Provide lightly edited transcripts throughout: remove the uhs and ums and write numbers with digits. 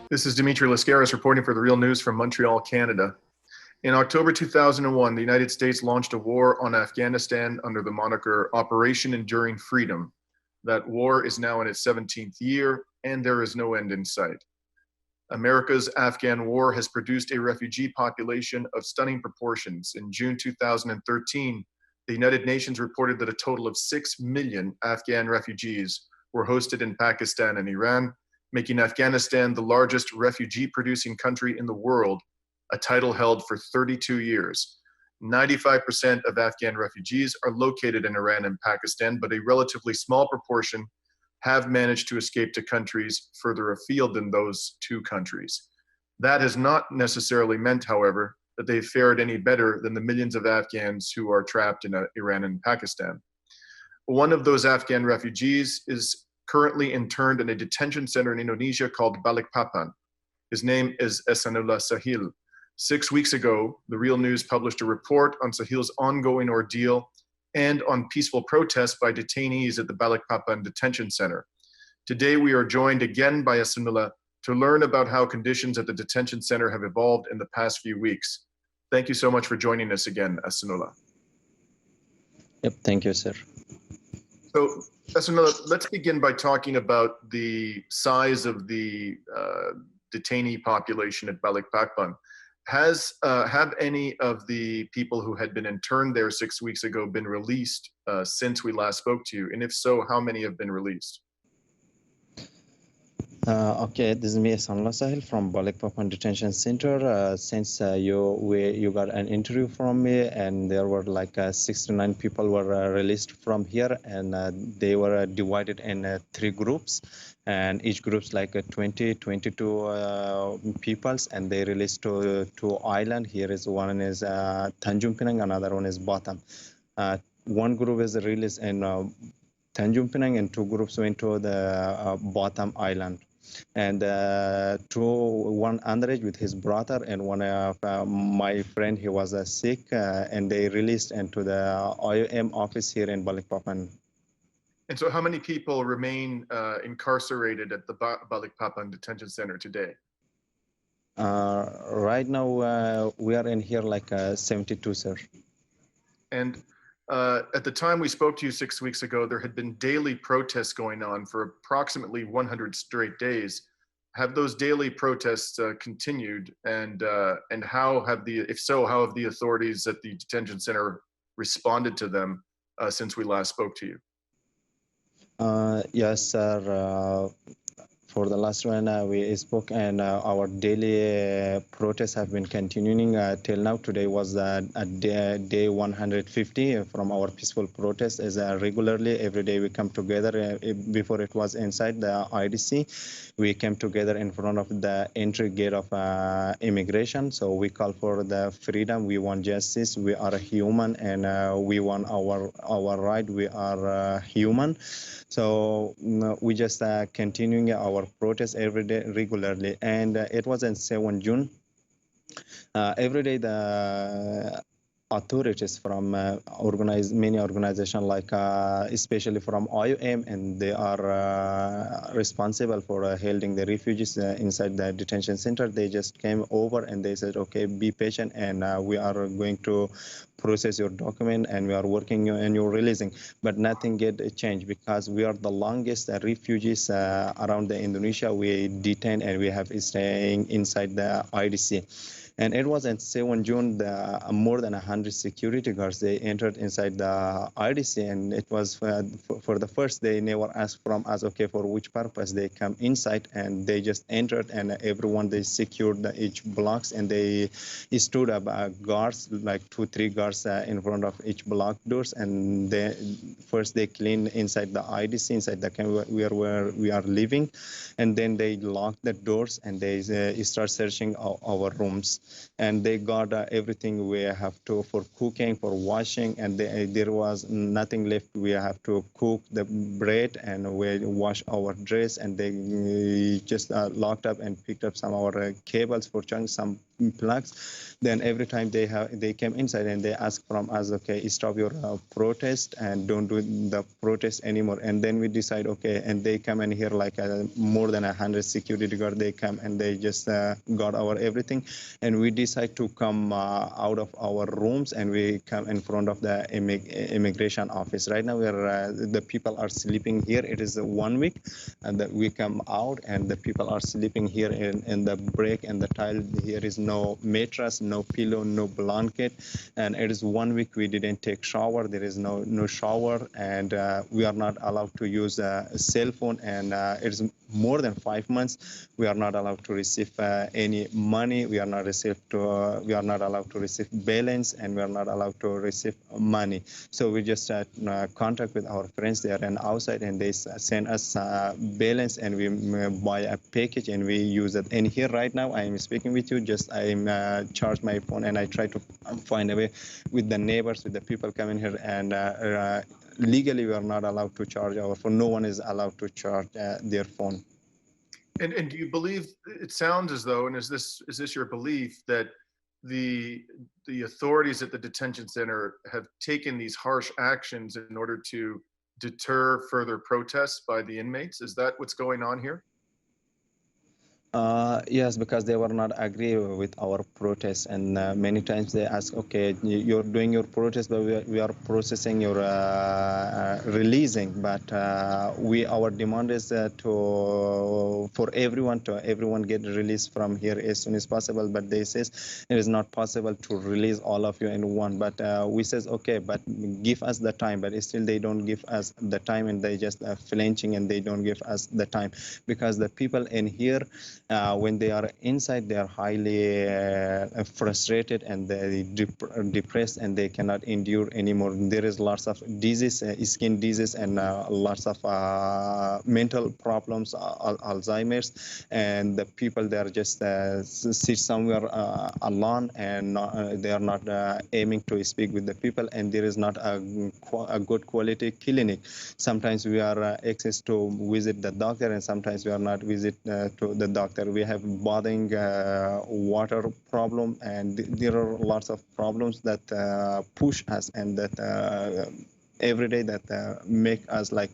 This is Dimitri Lascaris reporting for The Real News from Montreal, Canada. In October 2001, the United States launched a war on Afghanistan under the moniker Operation Enduring Freedom. That war is now in its 17th year, and there is no end in sight. America's Afghan war has produced a refugee population of stunning proportions. In June 2013, the United Nations reported that a total of 6 million Afghan refugees were hosted in Pakistan and Iran, making Afghanistan the largest refugee-producing country in the world, a title held for 32 years. 95% of Afghan refugees are located in Iran and Pakistan, but a relatively small proportion have managed to escape to countries further afield than those two countries. That has not necessarily meant, however, that they've fared any better than the millions of Afghans who are trapped in Iran and Pakistan. One of those Afghan refugees is currently interned in a detention center in Indonesia called Balikpapan. His name is Ehsanullah Sahil. 6 weeks ago, The Real News published a report on Sahil's ongoing ordeal and on peaceful protests by detainees at the Balikpapan Detention Center. Today, we are joined again by Ehsanullah to learn about how conditions at the detention center have evolved in the past few weeks. Thank you so much for joining us again, Ehsanullah. Yep, thank you, sir. So, Ehsanullah, let's begin by talking about the size of the detainee population at Balikpapan. Have any of the people who had been interned there 6 weeks ago been released since we last spoke to you? And if so, how many have been released? Okay, this is me, Ehsanullah Sahil from Balikpapan Detention Center. Since you got an interview from me, and there were like 6 to 9 people were released from here, and they were divided in 3 groups, and each group's like 22 peoples, and they released to 2 island. Here is one is Tanjung Pinang, another one is Batam. One group is released in Tanjung Pinang, and 2 groups went to the Batam island. And one underage with his brother, and one of my friend, he was sick, and they released into the IOM office here in Balikpapan. And so how many people remain incarcerated at the Balikpapan Detention Center today? Right now, we are in here like 72, sir. And at the time we spoke to you 6 weeks ago, there had been daily protests going on for approximately 100 straight days. Have those daily protests continued, and how have if so, how have the authorities at the detention center responded to them since we last spoke to you? Yes, sir. For the last one, we spoke, and our daily protests have been continuing till now. Today was day 150 from our peaceful protest. As regularly, every day we come together. Before it was inside the IDC, we came together in front of the entry gate of immigration. So we call for the freedom. We want justice. We are a human, and we want our right. We are human. So we just continuing our protest every day regularly, and it was on 7 June. Every day the authorities from many organizations, like especially from IOM, and they are responsible for holding the refugees inside the detention center. They just came over and they said, okay, be patient, and we are going to process your document, and we are working and you're releasing. But nothing get changed, because we are the longest refugees around the Indonesia. We detain, and we have staying inside the IDC. And it was on 7 June, more than 100 security guards, they entered inside the IDC, and it was for the first, they never asked from us, okay, for which purpose they come inside, and they just entered, and everyone, they secured each blocks, and they stood up guards, like 2-3 guards in front of each block doors, and first they cleaned inside the IDC, inside the camp where we are living, and then they locked the doors, and they start searching our rooms. And they got everything we have to for cooking, for washing, and there was nothing left. We have to cook the bread, and we wash our dress, and they just locked up and picked up some of our cables for charging, some plugs. Then every time they came inside and they ask from us, okay, stop your protest and don't do the protest anymore. And then we decide, okay, and they come in here like more than 100 security guard. They come and they just got our everything, and we decide to come out of our rooms and we come in front of the immigration office. Right now, the people are sleeping here. It is 1 week, and we come out and the people are sleeping here in the brick and the tile. Here is no mattress, no pillow, no blanket, and it is 1 week we didn't take shower. There is no shower, and we are not allowed to use a cell phone, and it is more than 5 months we are not allowed to receive any money. We are not allowed to receive balance, and we are not allowed to receive money. So we just contact with our friends there and outside, and they send us balance, and we buy a package and we use it. And here right now I am speaking with you, just I am charge my phone and I try to find a way with the neighbors, with the people coming here, and legally we are not allowed to charge our phone. No one is allowed to charge their phone. And do you believe, it sounds as though, and is this your belief, that the authorities at the detention center have taken these harsh actions in order to deter further protests by the inmates? Is that what's going on here? Yes, because they were not agree with our protest, and many times they ask, okay, you're doing your protest, but we are processing your releasing, but our demand is for everyone get released from here as soon as possible. But they says it is not possible to release all of you in one. But we says, okay, but give us the time. But still they don't give us the time, and they just flinching, and they don't give us the time, because the people in here, when they are inside, they are highly frustrated and they depressed, and they cannot endure anymore. There is lots of disease, skin disease, and lots of mental problems, Alzheimer's, and the people, they are just sit somewhere alone, and they are not aiming to speak with the people, and there is not a good quality clinic. Sometimes we are access to visit the doctor, and sometimes we are not visit to the doctor. We have bathing water problem, and there are lots of problems that push us, and that every day that make us like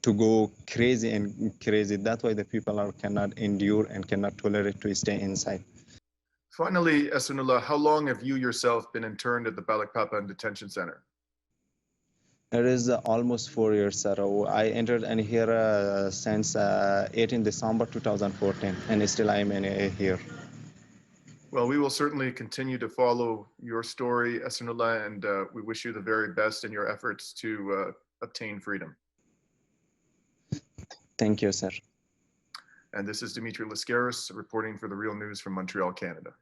to go crazy and crazy. That's why the people cannot endure and cannot tolerate to stay inside. Finally, Ehsanullah, how long have you yourself been interned at the Balikpapan Detention Center? It is almost 4 years, sir. I entered in here since 18 December 2014, and still I am here. Well, we will certainly continue to follow your story, Ehsanullah, and we wish you the very best in your efforts to obtain freedom. Thank you, sir. And this is Dimitri Lascaris reporting for The Real News from Montreal, Canada.